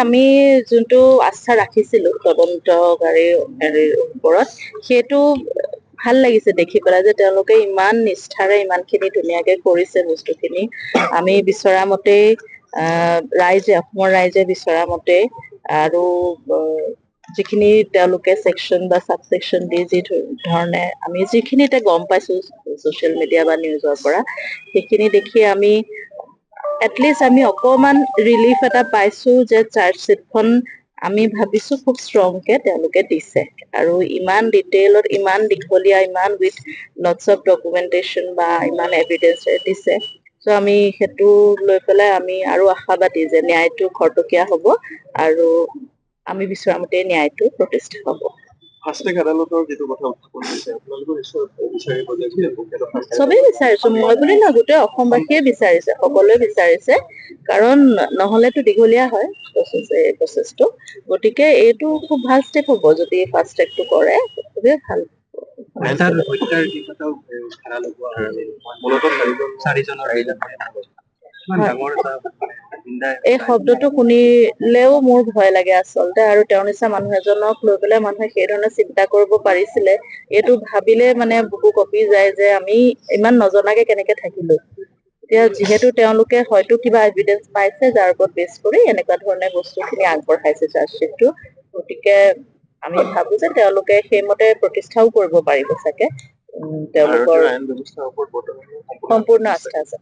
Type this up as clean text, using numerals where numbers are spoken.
আমি যোনটো আস্থা ৰাখিছিলো তদন্তকাৰীৰ ওপৰত, সেইটো ভাল লাগিছে দেখি পেলাই যে তেওঁলোকে ইমান নিষ্ঠাৰে ইমানখিনি ধুনীয়াকে কৰিছে বস্তুখিনি। আমি বিচৰা মতেই অসমৰ ৰাইজে বিচৰা মতেই, আৰু যিখিনি তেওঁলোকে ছেকশ্যন বা চাব ছেকশ্যন দি যি ধৰণে আমি যিখিনি এতিয়া গম পাইছো ছচিয়েল মিডিয়া বা নিউজৰ পৰা, সেইখিনি দেখি আমি এটলিষ্ট আমি অকমান ৰিলিফ এটা পাইছো যে চাৰ্জশ্বিটখন আমি ভাবিছো খুব ষ্ট্ৰংকে তেওঁলোকে দিছে, আৰু ইমান ডিটেইলত, ইমান দীঘলীয়া, ইমান উইথ লটছ অফ ডকুমেন্টেশ্যন বা ইমান এভিডেন্সে দিছে। চ' আমি সেইটো লৈ পেলাই আমি আৰু আশাবাদী যে ন্যায়টো খৰতকীয়া হ'ব আৰু আমি বিচৰা মতে ন্যায়টো প্ৰতিষ্ঠা হ'ব। চবেই বিচাৰিছো, মই বুলি নহয়, গোটেই অসমবাসীয়ে বিচাৰিছে, সকলোৱে বিচাৰিছে, কাৰণ নহলেতো দীঘলীয়া হয় প্ৰচেছটো। গতিকে এইটো খুব ভাল ষ্টেপ হ'ব যদি ফাষ্ট ট্ৰেকটো কৰে, খুবেই ভাল। এই শব্দটো শুনিলেও মোৰ ভয় লাগে আচলতে, আৰু তেওঁৰ নিচিনা মানুহ এজনক লৈ পেলাই মানুহে সেই ধৰণে চিন্তা কৰিব পাৰিছিলে, এইটো ভাবিলে মানে বুকু কঁপি যায় যে আমি ইমান নজনাকে কেনেকে থাকিলো। এতিয়া যিহেতু তেওঁলোকে হয়তো কিবা এভিডেন্স পাইছে, যাৰ ওপৰত বেছ কৰি এনেকুৱা ধৰণে বস্তুখিনি আগবঢ়াইছে চাৰ্জশ্বিটটো, গতিকে আমি ভাবো যে তেওঁলোকে সেইমতে প্ৰতিষ্ঠাও কৰিব পাৰিব চাগে। তেওঁলোকৰ সম্পূৰ্ণ আস্থা আছে।